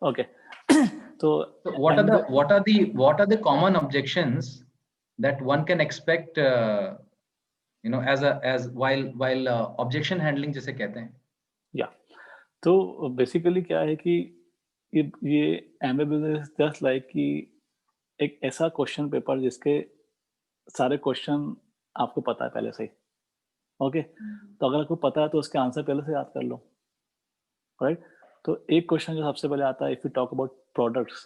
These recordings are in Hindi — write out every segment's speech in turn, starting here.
ओके तो So what are the common objections that one can expect, as while objection handling जिसे कहते हैं? या तो बेसिकली क्या है कि ये एमबीए बिजनेस जस्ट लाइक कि एक ऐसा क्वेश्चन पेपर जिसके सारे क्वेश्चन आपको पता है पहले से ही, ओके? तो अगर आपको पता है तो उसके आंसर पहले से याद कर लो, राइट? तो एक क्वेश्चन जो सबसे पहले आता है, if you talk about products,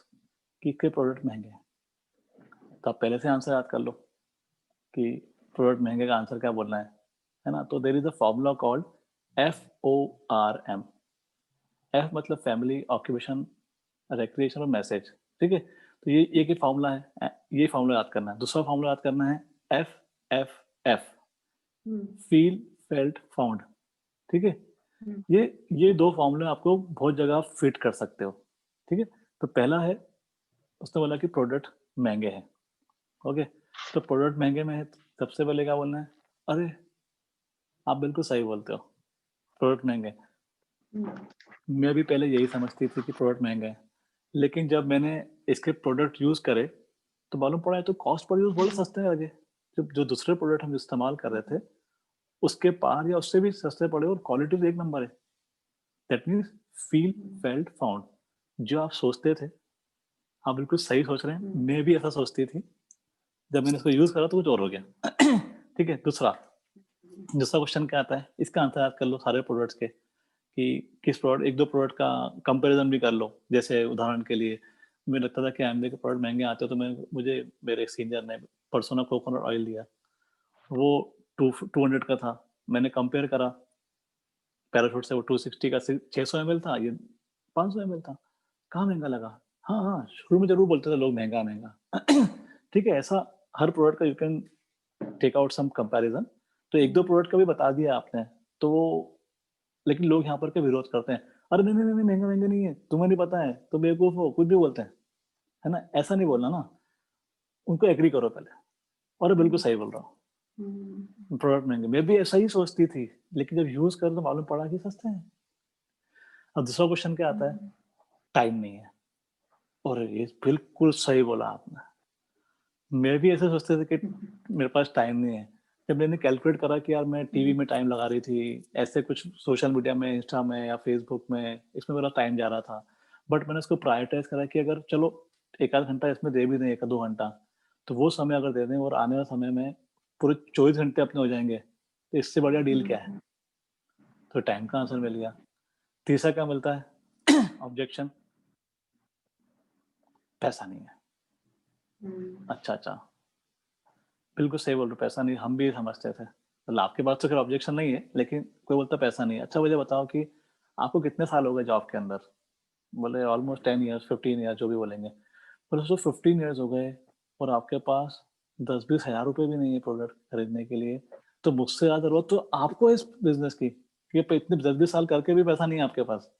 कि के प्रोडक्ट महंगे हैं, तो आप पहले से आंसर याद कर लो कि प्रोडक्ट महंगे का आंसर क्या बोलना है ना? तो there is a formula called FORM। F मतलब फैमिली, ऑक्यूपेशन, रिक्रिएशन और मैसेज, ठीक है? तो ये एक ही फॉर्मूला है, ये फॉर्मूला याद करना है। दूसरा फॉर्मूला याद करना है FFF, फील, फेल्ट, फाउंड, ठीक है? ये दो फॉर्मूले आपको बहुत जगह फिट कर सकते हो, ठीक है? तो पहला है, उसने बोला कि प्रोडक्ट महंगे हैं, ओके? तो प्रोडक्ट महंगे में है, सबसे पहले क्या बोलना है? अरे आप बिल्कुल सही बोलते हो, प्रोडक्ट महंगे हैं। मैं भी पहले यही समझती थी कि प्रोडक्ट महंगा है, लेकिन जब मैंने इसके प्रोडक्ट यूज करे तो मालूम पड़ा है तो कॉस्ट पर यूज बहुत सस्ते लगे। जो दूसरे प्रोडक्ट हम इस्तेमाल कर रहे थे उसके पार या उससे भी सस्ते पड़े और क्वालिटी भी एक नंबर है। That means feel, felt, found, जो आप सोचते थे आप बिल्कुल सही सोच रहे हैं। मैं भी ऐसा सोचती थी, जब मैंने इसको यूज करा तो कुछ और हो गया। ठीक है। दूसरा क्वेश्चन क्या आता है, इसका आंसर याद कर लो सारे प्रोडक्ट्स के, कि किस प्रोडक्ट, एक दो प्रोडक्ट का कंपैरिजन भी कर लो। जैसे उदाहरण के लिए मुझे लगता था कि एमवे के प्रोडक्ट महंगे आते हैं, तो मुझे मेरे सीनियर ने परसोना कोकोनट ऑयल दिया, वो 200 का था। मैंने कंपेयर करा पैराशूट से, वो 260 का 600 ml था, ये 500 ml था। कहाँ महंगा लगा? हाँ हाँ, शुरू में जरूर बोलते थे लोग महंगा महंगा। ठीक है, ऐसा हर प्रोडक्ट का you can take out some comparison. तो एक दो प्रोडक्ट का भी बता दिया आपने, तो लेकिन लोग यहाँ पर के विरोध करते हैं, अरे नहीं नहीं नहीं, महंगा महंगा नहीं है, तुम्हें नहीं पता है, तुम बेवकूफ हो, कुछ भी बोलते हैं, है ना? ऐसा नहीं बोलना ना, उनको एग्री करो पहले, और बिल्कुल सही बोल रहा हूँ, प्रोडक्ट महंगे। मैं भी ऐसा ही सोचती थी, लेकिन जब यूज कर तो मालूम पड़ा कि सस्ते हैं। अब दूसरा क्वेश्चन क्या आता है? टाइम नहीं है। और ये बिल्कुल सही बोला आपने, मैं भी ऐसे सोचते थे कि मेरे पास टाइम नहीं है। जब मैंने कैलकुलेट करा कि यार मैं टीवी में टाइम लगा रही थी, ऐसे कुछ सोशल मीडिया में, इंस्टा में या फेसबुक में, इसमें मेरा टाइम जा रहा था। बट मैंने इसको प्रायोरिटाइज करा कि अगर चलो एक आध घंटा इसमें दे भी दें, एक दो घंटा, तो वो समय अगर दे दें और आने वाले समय में पूरे 24 घंटे अपने हो जाएंगे, तो इससे बढ़िया डील क्या है? तो टाइम का आंसर मिल गया। तीसरा क्या मिलता है? ऑब्जेक्शन, पैसा नहीं है। अच्छा, बिल्कुल सही बोल रहे हो, पैसा नहीं, हम भी समझते थे। मतलब आपके पास तो खैर ऑब्जेक्शन नहीं है, लेकिन कोई बोलता पैसा नहीं है। अच्छा मुझे बताओ कि आपको कितने साल हो गए जॉब के अंदर? बोले ऑलमोस्ट 10 ईयर्स, 15 ईयर्स, जो भी बोलेंगे। बोले सो 15 ईयर्स हो गए और आपके पास 10-20 हजार रुपए भी नहीं है प्रोडक्ट खरीदने के लिए, तो मुझसे ज्यादा जरूरत तो आपको है इस बिजनेस की, कि इतने 10-20 साल करके भी पैसा नहीं है आपके पास।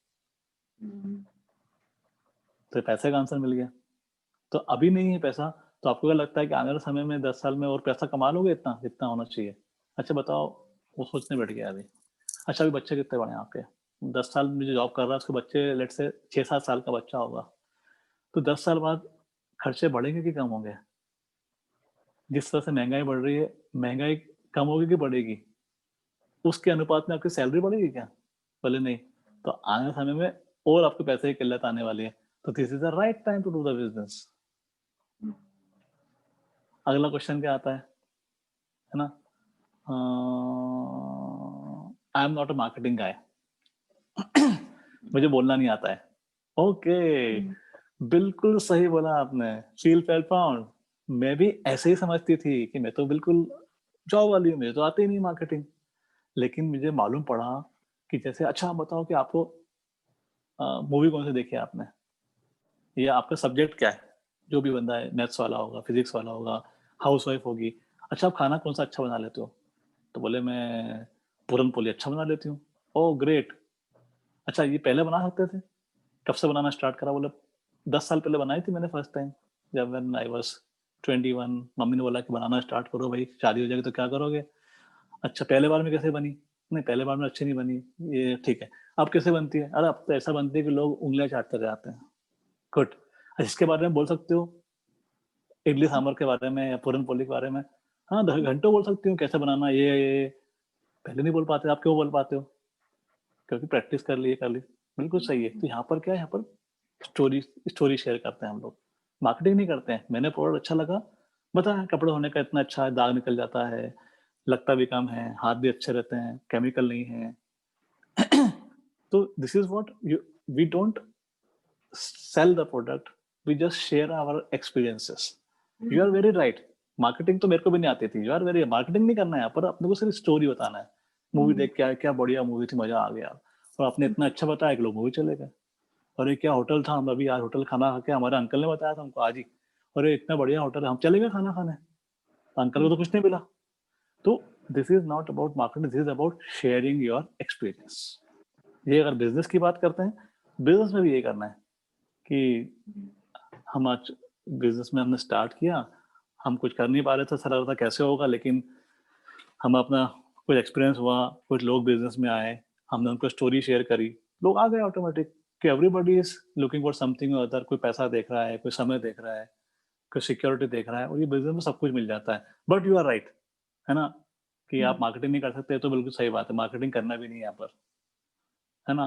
तो पैसे का आंसर मिल गया। तो अभी नहीं है पैसा, तो आपको क्या लगता है कि आने वाले समय में 10 साल में और पैसा कमा लोगे इतना जितना होना चाहिए? अच्छा बताओ, वो सोचने बैठ गया अभी। अच्छा अभी बच्चे कितने बड़े हैं आपके? 10 साल में जो जॉब कर रहा है उसके बच्चे लेट से 6-7 साल का बच्चा होगा, तो 10 साल बाद खर्चे बढ़ेंगे कि कम होंगे? जिस तरह से महंगाई बढ़ रही है, महंगाई कम होगी कि बढ़ेगी? उसके अनुपात में आपकी सैलरी बढ़ेगी क्या? बोले नहीं। तो आने वाले समय में और आपको पैसे की किल्लत आने वाली है, तो this is the right time to do the business. अगला क्वेश्चन क्या आता है ना? I am not a marketing guy. मुझे बोलना नहीं आता है। ओके, बिल्कुल सही बोला आपने, फील फेल्ट फाउंड। मैं भी ऐसे ही समझती थी कि मैं तो बिल्कुल जॉब वाली हूँ, मुझे तो आती ही नहीं मार्केटिंग। लेकिन मुझे मालूम पड़ा कि जैसे, अच्छा आप बताओ कि आपको मूवी कौन सी देखी है आपने, या आपका सब्जेक्ट क्या है? जो भी बंदा है, मैथ्स वाला होगा, फिजिक्स वाला होगा, हाउस वाइफ होगी। अच्छा आप खाना कौन सा अच्छा बना लेते हो? तो बोले मैं पूरन पोली अच्छा बना लेती हूँ। Oh great. अच्छा ये पहले बना सकते थे? कब से बनाना स्टार्ट करा? बोले 10 साल पहले बनाई थी मैंने फर्स्ट टाइम, जब व्हेन आई वाज 21। मम्मी ने बोला कि बनाना स्टार्ट करो भाई, शादी हो जाएगी तो क्या करोगे? अच्छा पहले बार में कैसे बनी? नहीं पहले बार में अच्छी नहीं बनी, ये ठीक है। अब कैसे बनती है? अरे अब तो ऐसा बनती है कि लोग उंगलियां चाटते रह जाते हैं। गुड। इसके बारे में बोल सकते हो, इडली सांभर के बारे में या पूरन पोली के बारे में? हाँ, घंटों बोल सकती हूँ कैसे बनाना ये। पहले नहीं बोल पाते, आप क्यों बोल पाते हो? क्योंकि प्रैक्टिस कर ली, कर ली। बिल्कुल सही है। तो यहाँ पर क्या है, यहाँ पर स्टोरी स्टोरी शेयर करते हैं हम लोग। मार्केटिंग नहीं करते हैं। मैंने प्रोडक्ट अच्छा लगा, बताया कपड़े होने का इतना अच्छा है, दाग निकल जाता है, लगता भी कम है, हाथ भी अच्छे रहते हैं, केमिकल नहीं है। तो this is what you, we don't sell the product, we just share our experiences. You are very right. Marketing तो मेरे को भी नहीं आती थी। यू आर वेरी, मार्केटिंग नहीं करना है यहाँ पर, अपने को सिर्फ स्टोरी बताना है। मूवी देख के आए, क्या बढ़िया मूवी थी, मजा आ गया, और आपने इतना अच्छा बताया कि लोग मूवी चले गए। अरे क्या होटल था, हम अभी आज होटल खाना खा के, हमारे अंकल ने बताया था हमको आज ही, अरे इतना बढ़िया होटल है, हम चले गए खाना खाने, अंकल को तो कुछ नहीं मिला। तो this is not about marketing, this is about sharing your experience. ये अगर बिजनेस की बात करते हैं, बिजनेस में भी ये करना है कि हम आज बिजनेस में हमने स्टार्ट किया, हम कुछ कर नहीं पा रहे थे, ऐसा लग रहा था कैसे होगा, लेकिन हम अपना कुछ एक्सपीरियंस हुआ, कुछ लोग बिजनेस में आए, हमने उनको स्टोरी शेयर करी, लोग आ गए ऑटोमेटिक। कि everybody is looking for something other, कोई पैसा देख रहा है, कोई समय देख रहा है, कोई सिक्योरिटी देख रहा है, और ये बिजनेस में सब कुछ मिल जाता है। बट यू आर राइट, है ना, कि आप मार्केटिंग नहीं कर सकते, तो बिल्कुल सही बात है, मार्केटिंग करना भी नहीं है यहाँ पर, है ना।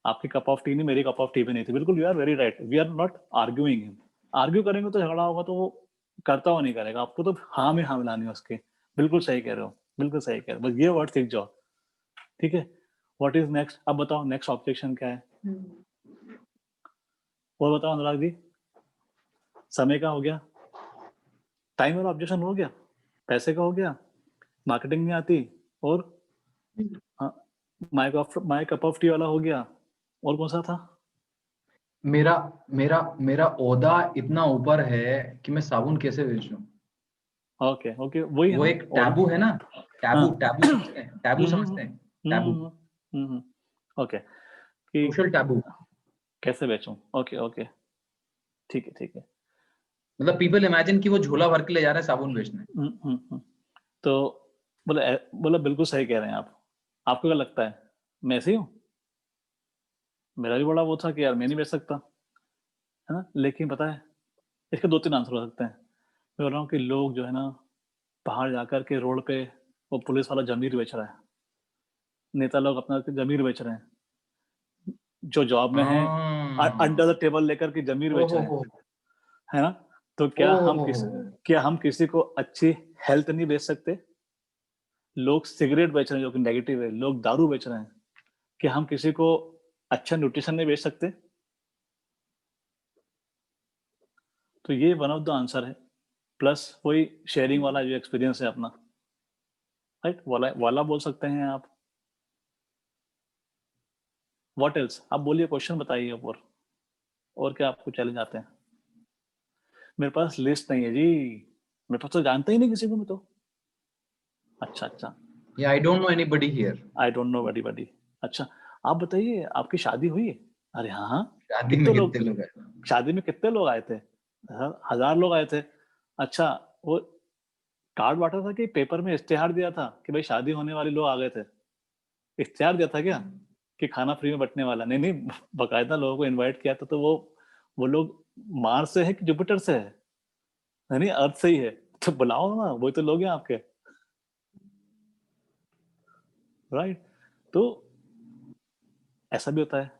आपकी कप ऑफ टी नहीं, मेरी कप ऑफ टी भी नहीं थी। बिल्कुल, you are very right, we are not arguing him. Argue करेंगे तो झगड़ा होगा, तो वो करता हुआ नहीं करेगा, आपको तो हाँ में हाँ मिलानी है उसके। बिल्कुल सही कह रहे हो, बिल्कुल सही कह रहे हो, बस ये वर्ड सीख जाओ। ठीक है, व्हाट इज नेक्स्ट? अब बताओ नेक्स्ट ऑब्जेक्शन क्या है, और बताओ अनुराग जी। समय का हो गया, टाइम वाला ऑब्जेक्शन हो गया, पैसे का हो गया, मार्केटिंग नहीं आती, और माय कप ऑफ टी वाला हो गया, और कौन सा था? मेरा मेरा मेरा ओहदा इतना ऊपर है कि मैं साबुन कैसे बेचूं। ओके ओके, वही है वो ना। एक और टैबू है ना, हाँ। टैबू समझते हैं, टैबू समझते हैं, टैबू, ओके, कि सोशल टैबू। कैसे बेचूं। ओके ओके, ठीक है ठीक है। मतलब पीपल इमेजिन कि वो झोला भर के ले जा रहे हैं साबुन बेचने। तो बोला बिल्कुल सही कह रहे हैं आप। आपको क्या लगता है, मैं ऐसे ही हूँ? मेरा भी बड़ा वो था कि यार मैं नहीं बेच सकता, है ना। लेकिन पता है, इसके दो तीन आंसर हो सकते हैं। मैं बोल रहा हूँ कि लोग जो है ना, बाहर जाकर के रोड पे, वो पुलिस वाला जमीर बेच रहा है, नेता लोग अपना जमीर बेच रहे हैं, जो जॉब में है हाँ। अंडर द टेबल लेकर के जमीर बेच ओहो रहे हैं, हो, है ना। तो ओहो हो। क्या हम किसी को अच्छी हेल्थ नहीं बेच सकते? लोग सिगरेट बेच रहे हैं जो कि नेगेटिव है, लोग दारू बेच रहे हैं, क्या हम किसी को अच्छा न्यूट्रिशन नहीं बेच सकते? तो ये वन ऑफ द आंसर है। प्लस वही शेयरिंग वाला जो एक्सपीरियंस है अपना, राइट, वाला वाला बोल सकते हैं आप। व्हाट एल्स, आप बोलिए, क्वेश्चन बताइए। और क्या आपको चैलेंज आते हैं? मेरे पास लिस्ट नहीं है जी, मेरे पास तो जानता ही नहीं किसी को मैं तो। अच्छा अच्छा, या I don't know anybody here. I don't know very. अच्छा, आप बताइए, आपकी शादी हुई है? अरे हाँ हाँ। शादी में कितने कितने लोग, लोग हैं? शादी में कितने लोग आए थे? 1000 लोग आए थे। अच्छा, वो कार्ड बांटा था कि पेपर में इश्तेहार दिया था कि भाई शादी होने वाले लोग आ गए थे? इश्तेहार दिया था क्या कि खाना फ्री में बंटने वाला? नहीं नहीं, बकायदा लोगों को इनवाइट किया था। तो वो लोग मार्स से है कि जुपिटर से है? नहीं नहीं, अर्थ से ही है। तो बुलाओ ना, वही तो लोग हैं आपके, राइट। तो ऐसा भी होता है।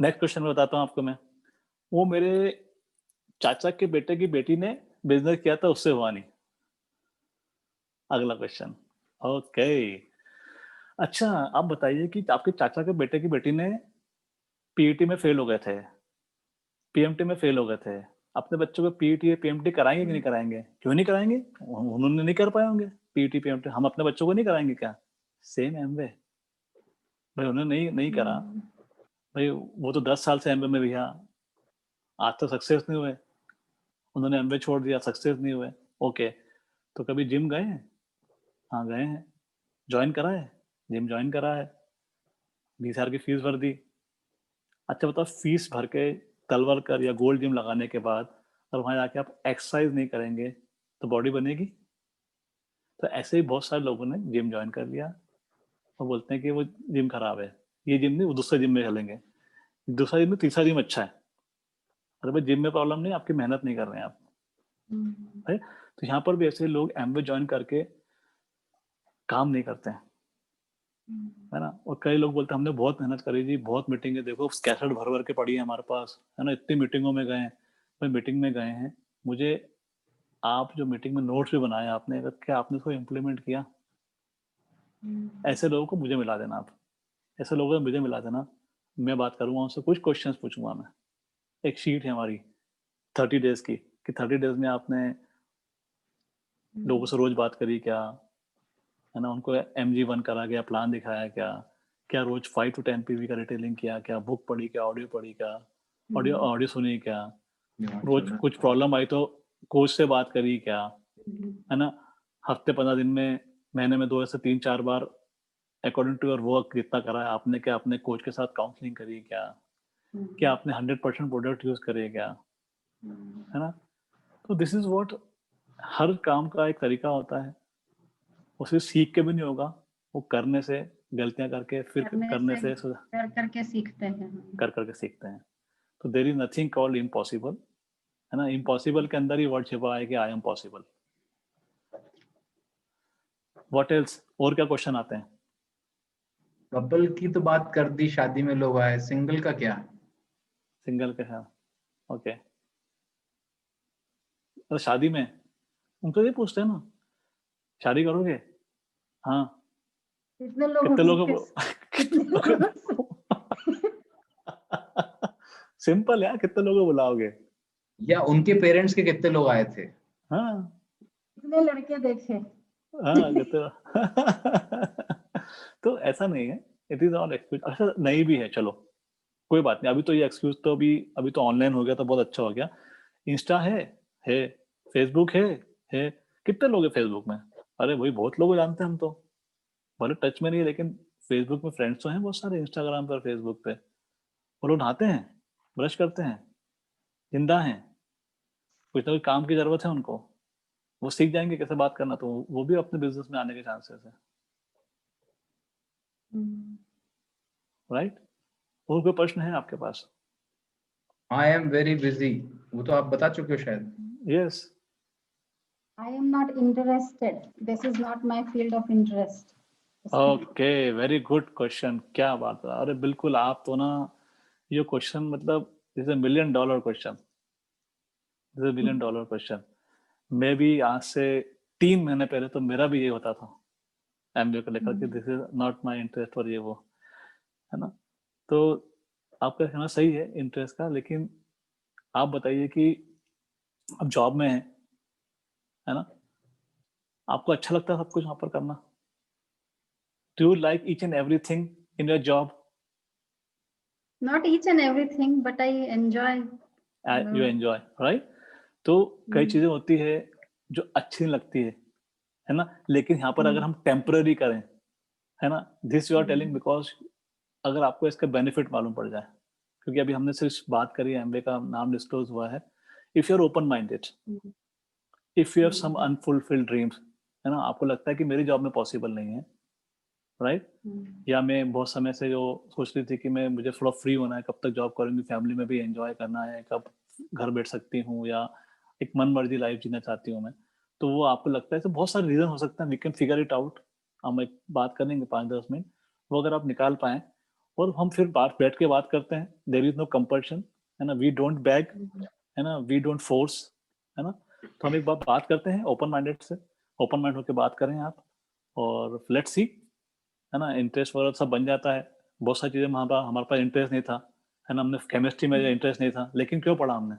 नेक्स्ट क्वेश्चन में बताता हूँ आपको मैं। वो मेरे चाचा के बेटे की बेटी ने बिजनेस किया था, उससे हुआ नहीं। अगला क्वेश्चन। ओके, अच्छा, आप बताइए कि आपके चाचा के बेटे की बेटी ने पीईटी में फेल हो गए थे, पीएमटी में फेल हो गए थे। अपने बच्चों को पीईटी या पीएमटी कराएंगे कि नहीं कराएंगे? क्यों नहीं कराएंगे? उन्होंने नहीं कर पाए होंगे पीईटी पीएमटी, हम अपने बच्चों को नहीं कराएंगे क्या? सेम एमवे, भाई उन्होंने नहीं नहीं करा, भाई वो तो 10 साल से एमवे में भैया, आज तक सक्सेस नहीं हुए। उन्होंने एमवे छोड़ दिया, सक्सेस नहीं हुए। ओके, तो कभी जिम गए हैं? हाँ गए हैं। ज्वाइन करा है? जिम ज्वाइन करा है, 20,000 की फीस भर दी। अच्छा बताओ, फीस भर के तलवर कर या गोल्ड जिम लगाने के बाद और वहां जाके आप एक्सरसाइज नहीं करेंगे, तो बॉडी बनेगी? तो ऐसे ही बहुत सारे लोगों ने जिम ज्वाइन कर लिया और बोलते हैं कि वो जिम खराब है, ये जिम नहीं, वो दूसरे जिम में चलेंगे, दूसरा जिम में तीसरा जिम अच्छा है। अरे भाई जिम में प्रॉब्लम नहीं, आपकी मेहनत नहीं कर रहे हैं आप, राइट? तो यहाँ पर भी ऐसे लोग एमवे ज्वाइन करके काम नहीं करते हैं, है ना? और कई लोग बोलते हैं हमने बहुत मेहनत करी जी, बहुत मीटिंगें, देखो कैसेट भर भर के पड़ी है हमारे पास, है ना? इतनी मीटिंगों में गए हैं। भाई मीटिंग में गए हैं, मुझे आप जो मीटिंग में नोट्स भी बनाए आपने, अगर क्या आपने उसको इम्प्लीमेंट किया? ऐसे लोगों को मुझे मिला देना आप, ऐसे लोगों को मुझे मिला देना, मैं बात करूंगा उनसे, कुछ क्वेश्चंस पूछूंगा मैं। एक शीट है हमारी 30 डेज की, कि 30 डेज में आपने लोगों से रोज बात करी क्या, है ना? उनको MG1 करा गया, प्लान दिखाया क्या, क्या रोज 5 to 10 PV का रिटेलिंग किया क्या, बुक पढ़ी क्या, ऑडियो पढ़ी क्या, ऑडियो ऑडियो सुनी क्या, रोज कुछ प्रॉब्लम आई तो कोच से बात करी क्या, है ना? हफ्ते 15 दिन में, महीने में 2 से 3-4 बार अकॉर्डिंग टू योर वर्क जितना करा है आपने, क्या अपने कोच के साथ काउंसलिंग करी क्या, क्या आपने 100% प्रोडक्ट यूज करे क्या, है ना? तो दिस इज व्हाट, हर काम का एक तरीका होता है, उसे सीख के भी नहीं होगा, वो करने से, गलतियां करके, फिर करने से कर करके सीखते हैं, कर करके सीखते हैं। तो there is nothing called impossible, है ना? इम्पॉसिबल के अंदर ही वर्ड छिपा है कि I am possible. What else, और क्या क्वेश्चन आते हैं? कपल की तो बात कर दी, शादी में लोग आए, सिंगल का क्या? सिंगल के साथ, ओके। तो शादी में उनको ये पूछते हैं ना, शादी करोगे? हाँ। कितने लोग, कितने लोग? सिंपल यार, कितने लोगों को बुलाओगे? या उनके पेरेंट्स के कितने लोग आए थे? हाँ कितने लड़के देखे? हाँ तो ऐसा नहीं है, इट इज ऑल एक्सक्यूज। अच्छा नहीं भी है, चलो कोई बात नहीं, अभी तो ये एक्सक्यूज तो अभी तो ऑनलाइन हो गया तो बहुत अच्छा हो गया। इंस्टा है, फेसबुक है। कितने लोग हैं फेसबुक में? अरे भाई बहुत लोग जानते हैं हम तो, भले टच में नहीं है लेकिन फेसबुक में फ्रेंड्स तो हैं बहुत सारे, इंस्टाग्राम पर, फेसबुक पे। वो लोग नहाते हैं, ब्रश करते हैं, जिंदा हैं, कुछ ना कुछ काम की जरूरत है उनको, वो सीख जाएंगे कैसे बात करना, तो वो भी अपने बिजनेस में आने के चांसेस है, राइट? और कोई प्रश्न है आपके पास? आई एम वेरी बिजी, वो तो आप बता चुके हो शायद। Yes. I am not interested. This is not my field of interest. Okay, very good question, क्या बात है, अरे बिल्कुल, आप तो ना, ये क्वेश्चन मतलब is $1 million question, is $1 million question. मैं भी आज से 3 महीने पहले तो मेरा भी ये होता था एमबीए को लेकर के, this is not my interest और ये वो, है ना? तो आपका कहना सही है इंटरेस्ट का, लेकिन आप बताइए कि अब जॉब में है ना? आपको अच्छा लगता है सब कुछ वहां पर करना? Do you like each and everything in your job? Not each and everything, but I enjoy. You enjoy, right? तो कई चीजें होती है जो अच्छी नहीं लगती है ना? लेकिन यहाँ पर अगर हम टेम्पररी करें, है ना, this you are telling because अगर आपको इसका बेनिफिट मालूम पड़ जाए, क्योंकि अभी हमने सिर्फ बात करी है, एमबीए का नाम डिस्क्लोज हुआ है। If you are open minded, if you have some unfulfilled dreams, है ना, आपको लगता है कि मेरी जॉब में पॉसिबल नहीं है, राइट? या मैं बहुत समय से जो सोच रही थी कि मैं, मुझे थोड़ा फ्री होना है, कब तक जॉब करूंगी, फैमिली में भी एंजॉय करना है, कब घर बैठ सकती हूँ, या एक मन मर्जी लाइफ जीना चाहती हूँ मैं, तो वो आपको लगता है, तो बहुत सारे रीजन हो सकते हैं, we can figure it out. हम एक बात करेंगे 5-10 मिनट, वो अगर आप निकाल पाए और हम फिर बैठ के बात करते हैं, देयर इज नो कंपल्शन, है ना, वी डोंट बैग, है ना, वी डोंट फोर्स, है ना? तो हम एक बात करते हैं ओपन माइंडेड से, ओपन माइंड होकर बात करें आप, और लेट्स सी, है ना, इंटरेस्ट वगैरह सब बन जाता है। बहुत सारी चीजें हमारे पास इंटरेस्ट नहीं था, है ना, हमने केमिस्ट्री में इंटरेस्ट नहीं था, लेकिन क्यों पढ़ा हमने?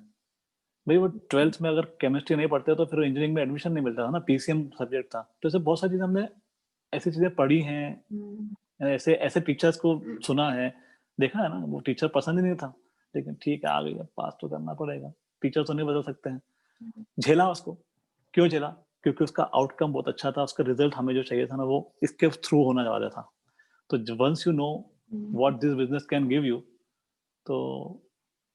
भाई वो 12th में अगर केमिस्ट्री नहीं पढ़ते तो फिर इंजीनियरिंग में एडमिशन नहीं मिलता था ना, पीसीएम सब्जेक्ट था। तो ऐसे बहुत सारी चीजें हमने, ऐसी चीजें पढ़ी हैं, ऐसे ऐसे टीचर्स को सुना है, देखा है ना, वो टीचर पसंद ही नहीं था, लेकिन ठीक है आ गई, अब पास तो करना पड़ेगा, टीचर तो नहीं बदल सकते हैं, झेला उसको। क्यों झेला? क्योंकि उसका आउटकम बहुत अच्छा था, उसका रिजल्ट हमें जो चाहिए था ना, वो इसके थ्रू होने वाला था। तो once you know what this business can give you, तो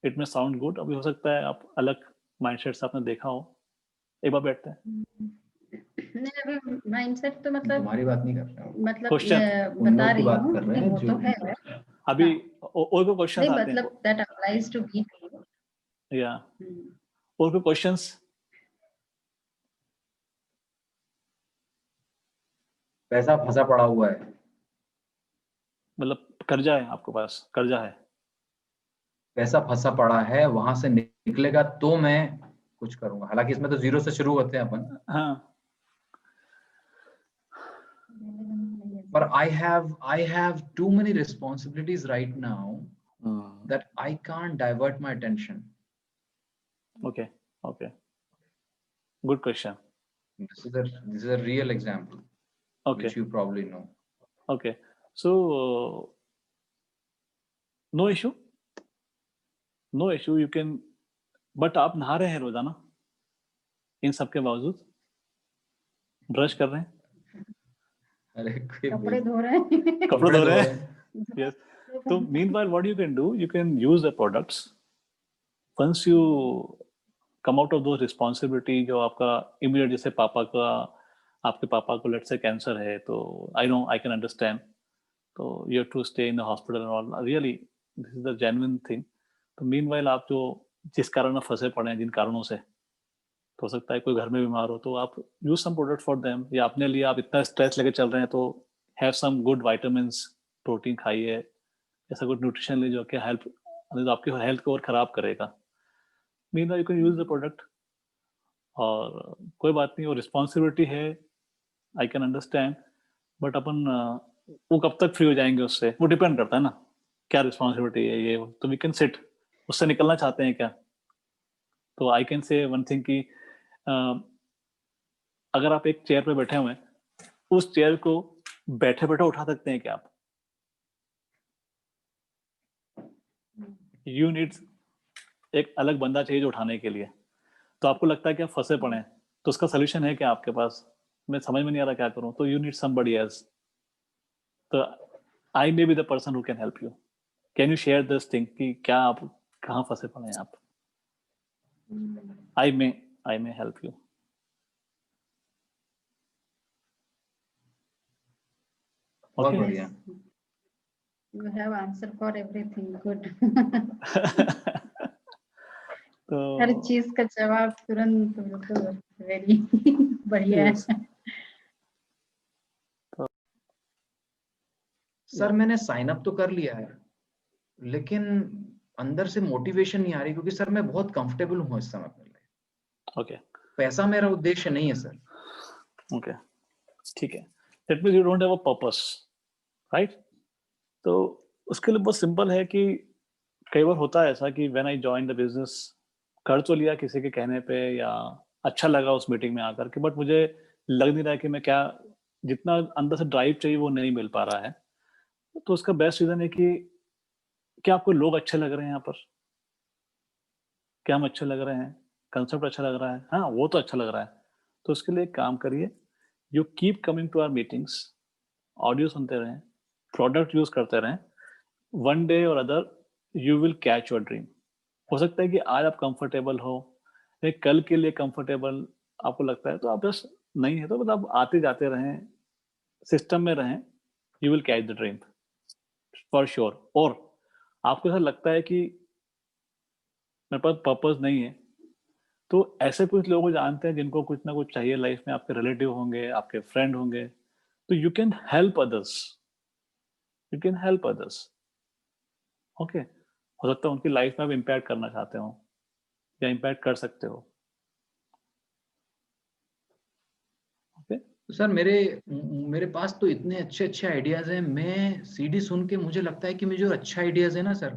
इट में साउंड गुड। अभी हो सकता है आप अलग माइंडसेट से आपने देखा हो, एक बार बैठते हैं। नहीं, अभी माइंडसेट तो मतलब तुम्हारी बात नहीं कर रहा हूँ, मतलब क्वेश्चन बता रही बात हूँ कर रहे कि हैं वो जो तो है। अभी और कोई क्वेश्चन नहीं आते हैं? मतलब दैट अप्लाइज टू मी। या और कोई क्वेश्चंस? पैसा फंसा पड़ा हुआ है। मतलब कर्जा है आपके पास, कर्जा है? पैसा फंसा पड़ा है, वहां से निकलेगा तो मैं कुछ करूंगा। हालांकि इसमें तो जीरो से शुरू होते हैं अपन, हाँ, पर I have too many responsibilities right now that I can't divert my attention. okay, okay, good question. This is a real example, Okay, which you probably know. okay, so no issue, no issue, you can, but आप नहा रहे हैं रोजाना इन सब के बावजूद? ब्रश कर रहे हैं? अरे कपड़े धो रहे हैं। कपड़े धो रहे हैं? Yes. So meanwhile, what you can do, you can use the products. Once you come out of those responsibility, जो आपका immediate, जैसे पापा का, आपके पापा को लेट्स से कैंसर है, तो I know, I can understand. तो you have to stay in the hospital and all. Really, this is the genuine thing. तो meanwhile, आप जो जिस कारण में फंसे पड़े हैं, जिन कारणों से, तो हो सकता है कोई घर में बीमार हो, तो आप use some product for them, या अपने लिए आप इतना स्ट्रेस लेके चल रहे हैं, तो have some good vitamins, protein खाइए, ऐसा कुछ न्यूट्रिशन ले जो कि हेल्प, तो आपकी हेल्थ को और खराब करेगा। Meanwhile you can use the product, और कोई बात नहीं, वो रिस्पॉन्सिबिलिटी है, आई कैन अंडरस्टैंड, बट अपन वो कब तक फ्री हो जाएंगे उससे, वो डिपेंड करता है ना, क्या रिस्पॉन्सिबिलिटी है ये, तो वी कैन सिट, उससे निकलना चाहते हैं क्या? तो I can say one thing कि अगर आप एक चेयर पे बैठे हुए हैं, उस चेयर को बैठे बैठे उठा सकते हैं क्या आप? यू नीड एक अलग बंदा चाहिए जो उठाने के लिए, तो आपको लगता है कि आप फंसे पड़े हैं, तो उसका सोल्यूशन है क्या आपके पास? मैं समझ में नहीं आ रहा क्या करूं, तो यू नीड समबडी एल्स, तो I may be the person who can help you. Can you share this thing कि क्या आप कहाँ फंसे पड़े हैं आप? I may help you. बहुत Okay. बढ़िया। You have answer for everything. Good. हर तो चीज का जवाब तुरंत, बिल्कुल वेरी बढ़िया है। yes. सर मैंने साइन अप तो कर लिया है, लेकिन अंदर से मोटिवेशन नहीं आ रही, क्योंकि सर मैं बहुत कंफर्टेबल हूँ इस समय अपने लिए। Okay. पैसा मेरा उद्देश्य नहीं है सर। Okay. ठीक है, that means you don't have a purpose, right? तो उसके लिए बहुत सिंपल है कि कई बार होता है ऐसा कि when I join the business, कर तो लिया किसी के कहने पे, या अच्छा लगा उस मीटिंग में आकर के, बट मुझे लग नहीं रहा है कि मैं क्या, जितना अंदर से ड्राइव चाहिए वो नहीं मिल पा रहा है। तो उसका बेस्ट रीजन है कि क्या आपको लोग अच्छे लग रहे हैं यहाँ पर, क्या हम अच्छे लग रहे हैं, कंसेप्ट अच्छा लग रहा है, हाँ वो तो अच्छा लग रहा है। तो उसके लिए एक काम करिए, you keep coming to our meetings, audio सुनते रहें, प्रोडक्ट यूज करते रहें, one day or other you will catch your dream. हो सकता है कि आज आप कंफर्टेबल हो, लेकिन कल के लिए कंफर्टेबल आपको लगता है, तो आप बस नहीं है तो बस आप आते जाते रहें, सिस्टम में रहें, you will catch the dream for sure. और आपको ऐसा लगता है कि मेरे पास पर्पस नहीं है, तो ऐसे कुछ लोगों को जानते हैं जिनको कुछ ना कुछ चाहिए लाइफ में, आपके रिलेटिव होंगे, आपके फ्रेंड होंगे, तो you can help others, you can help others. Okay, हो सकता है उनकी लाइफ में आप इम्पैक्ट करना चाहते हो, या इम्पैक्ट कर सकते हो। ओके, तो सर मेरे पास तो इतने अच्छे अच्छे आइडियाज हैं। मैं सीडी सुन के मुझे लगता है कि मुझे जो अच्छा आइडियाज है ना सर,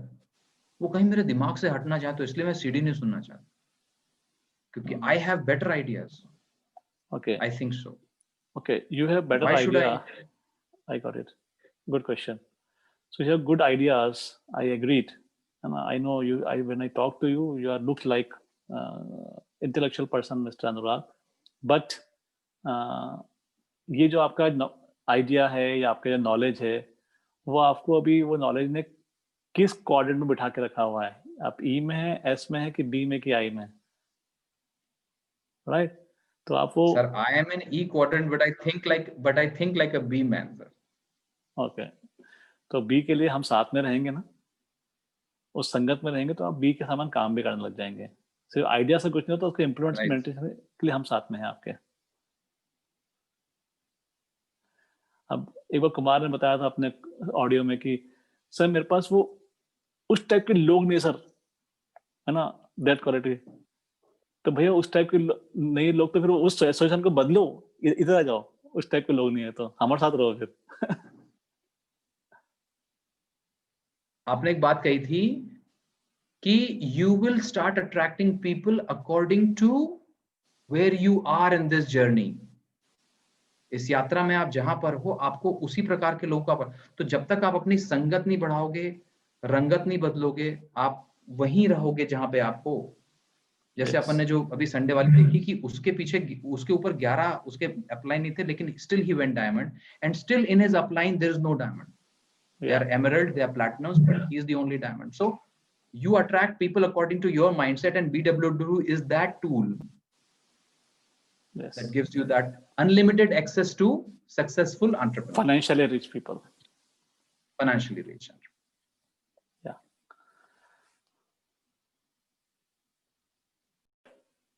वो कहीं मेरे दिमाग से हटना चाहते, तो इसलिए मैं सीडी नहीं सुनना चाहता, क्योंकि I have better ideas. Okay, I think so. okay, you have better Why should idea. I? I got it, good question. So you have good ideas, I agreed, and I know you, when I talk to you, you are look like intellectual person, Mr. Anurag, but ये जो आपका आइडिया है या आपका जो नॉलेज है, वो आपको अभी वो नॉलेज ने किस क्वाड्रेंट में बिठा के रखा हुआ है? आप ई में है, एस में है, कि बी में, कि आई में, राइट? तो आप वो, Sir, I am in E quadrant, but I think like a B man, sir. Okay, तो बी के लिए हम साथ में रहेंगे ना, उस संगत में रहेंगे तो आप बी के समान काम भी करने लग जाएंगे। सिर्फ आइडिया से कुछ नहीं होता, उसके इम्प्लीमेंटेशन के लिए हम साथ में हैं आपके। अब एक बार कुमार ने बताया था अपने ऑडियो में कि सर मेरे पास वो उस टाइप के लोग नहीं सर, है ना, दैट क्वालिटी। तो भैया उस टाइप के नहीं लोग तो फिर उस सोल्यूशन को बदलो, इधर आ जाओ। उस टाइप के लोग नहीं है तो हमारे साथ रहो फिर। आपने एक बात कही थी कि you will start attracting people according to where you are in this journey. इस यात्रा में आप जहां पर हो आपको उसी प्रकार के लोगों का, तो जब तक आप अपनी संगत नहीं बढ़ाओगे, रंगत नहीं बदलोगे, आप वहीं रहोगे जहां पे आप हो। जैसे अपन ने जो अभी संडे वाली देखी कि उसके पीछे उसके ऊपर 11 उसके अपलाइन नहीं थे, लेकिन still he went diamond, and still in his upline there is no diamond. They are emerald, they are platinums, but he is the only diamond. So you attract people according to your mindset, and BWW is that tool that gives you that unlimited access to successful entrepreneurs. Financially rich people. Financially rich. Yeah.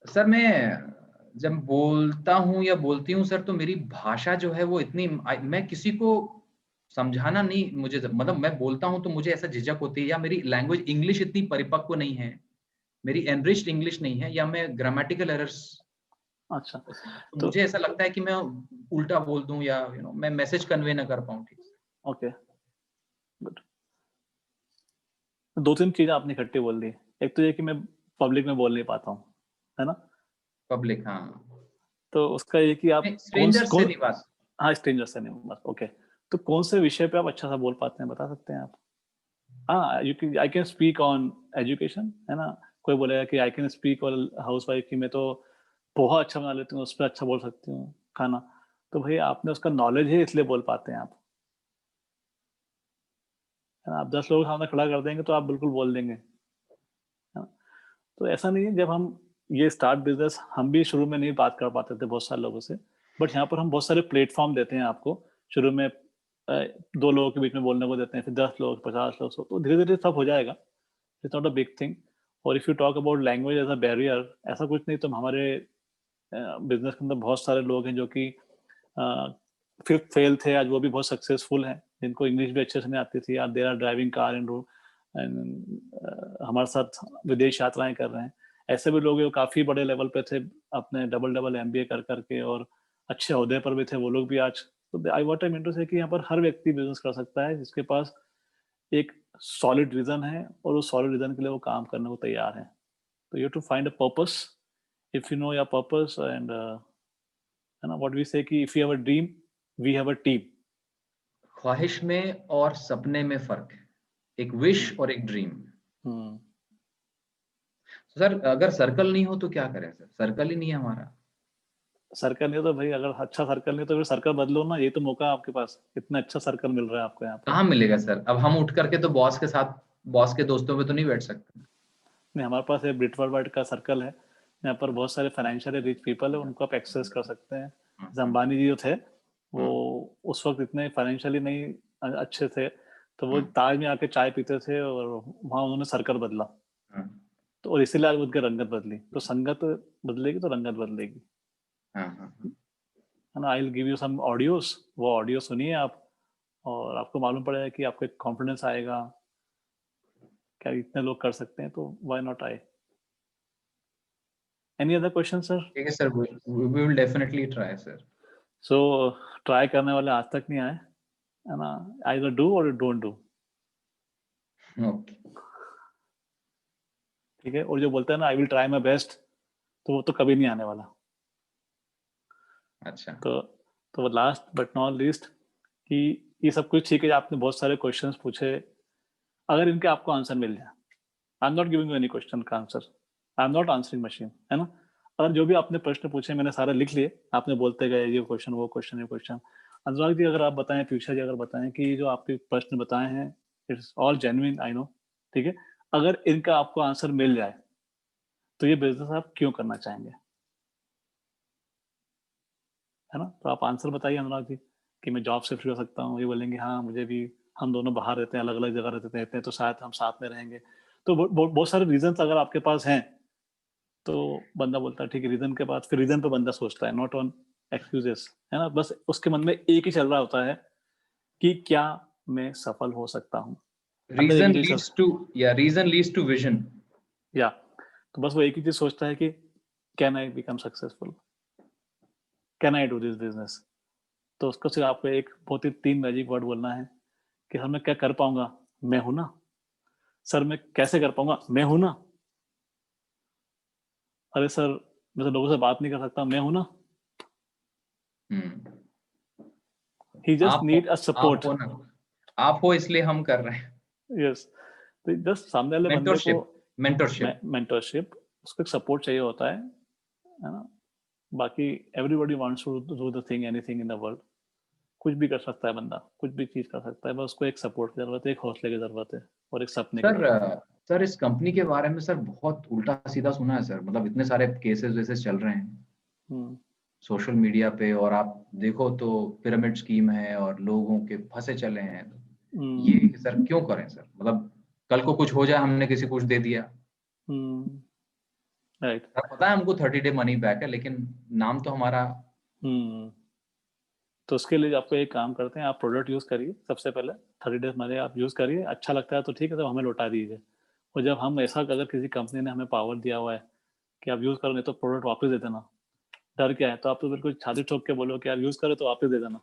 Sir मैं जब बोलता हूँ या बोलती हूँ सर, तो मेरी भाषा जो है वो इतनी, मैं किसी को समझाना नहीं, मुझे मतलब मैं बोलता हूं तो मुझे ऐसा झिझक होती है, या मेरी लैंग्वेज इंग्लिश इतनी परिपक्व नहीं है, मेरी एनरिच्ड इंग्लिश नहीं है, या मैं ग्रामेटिकल एरर्स, अच्छा, तो मुझे ऐसा लगता है कि मैं उल्टा बोल दूं या मैं मैसेज कन्वे ना कर पाऊं ठीक से। Okay, good. दो तीन चीजें आपने इकट्ठी बोल दी। एक तो ये कि मैं पब्लिक में बोल नहीं पाता हूँ, है ना, पब्लिक, हाँ, तो उसका ये कि आप स्ट्रेंजर से नहीं बात, हाँ स्ट्रेंजर से नहीं बस। ओके, तो कौन से विषय पे आप अच्छा सा बोल पाते हैं, बता सकते हैं आप? हाँ, I can speak on education, है ना। कोई बोलेगा कि I can speak on house wife की मैं तो पोहा अच्छा बना लेती हूँ, उस पर अच्छा बोल सकती हूँ खाना। तो भाई आपने उसका नॉलेज है इसलिए बोल पाते हैं आप, है ना। आप 10 लोगों के सामने खड़ा कर देंगे तो आप बिल्कुल बोल देंगे, है ना। तो ऐसा नहीं है, जब हम ये स्टार्ट बिजनेस, हम भी शुरू में नहीं बात कर पाते थे बहुत सारे लोगों से, बट यहाँ पर हम बहुत सारे प्लेटफॉर्म देते हैं आपको। शुरू में 2 लोगों के बीच में बोलने को देते हैं, फिर 10 लोग, 50 लोग, तो धीरे धीरे सब हो जाएगा। It's not a big thing. और if you talk about language as a barrier, ऐसा कुछ नहीं। तो हमारे बिजनेस के अंदर बहुत सारे लोग हैं जो कि फिफ्थ फेल थे, आज वो भी बहुत सक्सेसफुल हैं, जिनको इंग्लिश भी अच्छे से नहीं आती थी, आज they are driving car and हमारे साथ विदेश यात्राएं कर रहे हैं। ऐसे भी लोग जो काफी बड़े लेवल पे थे, अपने डबल MBA कर करके और अच्छे ओहदे पर भी थे, वो लोग भी आज, तो I what I mean to say कि यहाँ पर हर व्यक्ति बिजनेस कर सकता है जिसके पास एक सॉलिड रीजन है और उस सॉलिड रीजन के लिए वो काम करने को तैयार है। तो you to find a purpose. If you know your purpose and, है ना, व्हाट वी से कि if you have a dream we have a team. ख्वाहिश में और सपने में फर्क है, एक विश और एक ड्रीम। सर अगर सर्कल नहीं हो तो क्या करें सर, सर्कल ही नहीं है हमारा। सर्कल नहीं हो तो भाई, अगर अच्छा सर्कल नहीं तो फिर सर्कल बदलो ना, ये तो मौका है आपके पास, इतना अच्छा सर्कल मिल रहा है आपको यहाँ पर। कहाँ मिलेगा सर, अब हम उठ करके तो बॉस के साथ, बॉस के दोस्तों पे तो नहीं बैठ सकते। नहीं, हमारे पास एक ब्रिटवर्ल्ड वर्ल्ड का सर्कल है, यहाँ पर बहुत सारे फाइनेंशियली रिच पीपल है, उनको आप एक्सेस कर सकते हैं। जैसे अंबानी जी जो थे, वो उस वक्त इतने फाइनेंशियली नहीं अच्छे थे, तो वो ताज में आके चाय पीते थे और वहां उन्होंने सर्कल बदला, तो और इसीलिए आज उनकी रंगत बदली। तो संगत बदलेगी तो रंगत बदलेगी, है ना। I will give you some audios, वो ऑडियो सुनिए आप, और आपको मालूम पड़ेगा कि आपको एक कॉन्फिडेंस आएगा, क्या इतने लोग कर सकते हैं, तो why not I. Any other question sir? ठीक है sir, we will definitely try sir. So try करने वाले आज तक नहीं आए, है ना। आइदर डू और डोंट डू। ओके, ठीक है। और जो बोलता है ना I will try my best, तो वो तो कभी नहीं आने वाला। अच्छा, तो लास्ट बट नॉट लीस्ट कि ये सब कुछ ठीक है, आपने बहुत सारे क्वेश्चंस पूछे, अगर इनके आपको आंसर मिल जाए, I am not giving you any question का answer, I am not answering machine, है ना। अगर जो भी आपने प्रश्न पूछे मैंने सारे लिख लिए, आपने बोलते गए ये क्वेश्चन वो क्वेश्चन ये क्वेश्चन। अनुराग जी अगर आप बताएं, पीयूषा जी अगर बताएं कि जो आपके प्रश्न बताए हैं it's all genuine, I know, ठीक है। अगर इनका आपको आंसर मिल जाए तो ये बिजनेस आप क्यों करना चाहेंगे, है ना। तो आप आंसर बताइए अनुराग जी, कि मैं जॉब से फ्री हो सकता हूँ। ये बोलेंगे हाँ मुझे भी, हम दोनों बाहर रहते हैं, अलग अलग जगह रहते हैं तो शायद हम साथ में रहेंगे, तो बहुत सारे रीजंस अगर आपके पास हैं तो बंदा बोलता है ठीक है, रीजन के बाद फिर रीजन पे बंदा सोचता है, नॉट ऑन एक्सक्यूजेस, है ना। बस उसके मन में एक ही चल रहा होता है कि क्या मैं सफल हो सकता हूँ। Reason leads to vision. या तो बस वो एक ही चीज सोचता है कि can I become successful, can I do this business. तो उसको सिर्फ आपको एक बहुत ही 3 मैजिक वर्ड बोलना है कि सर मैं क्या कर पाऊंगा, मैं हूं ना। सर मैं कैसे कर पाऊंगा, मैं हूं ना। अरे सर मैं तो लोगों से बात नहीं कर सकता, मैं हूं ना। ही जस्ट आप नीड अ आप सपोर्ट। हो ना, आप हो इसलिए हम कर रहे हैं। यस, तो जस्ट सामने वाले बंदे को मेंटरशिप, मेंटरशिप। मेंटरशिप, उसको एक सपोर्ट चाहिए होता है ना। बाकी everybody wants to do the thing, anything in the world. कुछ भी कर सकता है बंदा, कुछ भी चीज कर सकता है, बस उसको एक सपोर्ट की जरूरत है, एक हौसले की जरूरत है और एक सपने की सर जरूरत है। सर इस कंपनी के बारे में सर बहुत उल्टा सीधा सुना है सर, मतलब इतने सारे केसेस वैसेस चल रहे हैं हम्म, सोशल मीडिया पे, और आप देखो तो पिरामिड स्कीम है और लोगों के फंसे चले हैं। ये हम्म, सर क्यों करें सर, मतलब कल को कुछ हो जाए, हमने किसी को कुछ दे दिया, राइट। सर पता है हमको 30 डे मनी बैक है, लेकिन नाम तो हमारा। हम्म, तो उसके लिए आपको एक काम करते हैं, आप प्रोडक्ट यूज करिए सबसे पहले। 30 डेज में आप यूज करिए, अच्छा लगता है तो ठीक है, तो हमें लौटा दीजिए। और जब हम ऐसा, अगर किसी कंपनी ने हमें पावर दिया हुआ है कि आप यूज करो, नहीं तो प्रोडक्ट वापस दे देना। डर क्या है, तो आप तो बिल्कुल छाती ठोक के बोलो कि यार यूज करो तो वापस दे देना,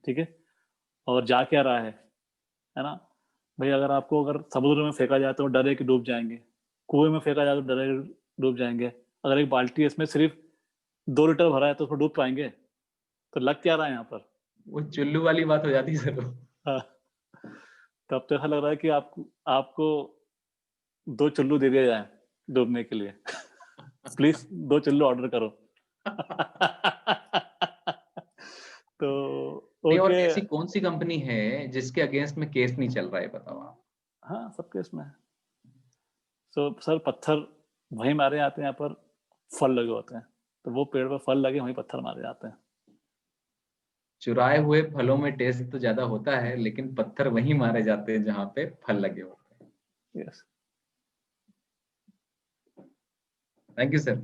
ठीक है। और जा क्या रहा है ना। भाई अगर आपको, अगर समुद्र में फेंका जाए तो डरे कि डूब जाएंगे, कुएं में फेंका जाए तो डरे कि डूब जाएंगे। अगर एक बाल्टी है, इसमें सिर्फ 2 लीटर भरा है तो उसमें डूब पाएंगे? तो लग क्या रहा है यहाँ पर। वो चुल्लू वाली बात हो जाती है सर। हाँ, तब तो ऐसा लग रहा है कि आपको आपको 2 चुल्लू दे दिया जाए डूबने के लिए। प्लीज 2 चुल्लू ऑर्डर करो। तो नहीं, और ओके। ऐसी कौन सी कंपनी है जिसके अगेंस्ट में केस नहीं चल रहा है, बताओ आप। हाँ, सबके इसमें है। सो सर पत्थर वहीं मारे जाते हैं, यहाँ पर फल लगे होते हैं। तो वो पेड़ पर फल लगे, वहीं पत्थर मारे जाते हैं। चुराए हुए फलों में टेस्ट तो ज्यादा होता है, लेकिन पत्थर वहीं मारे जाते हैं जहां पे फल लगे होते हैं। यस। Thank you sir.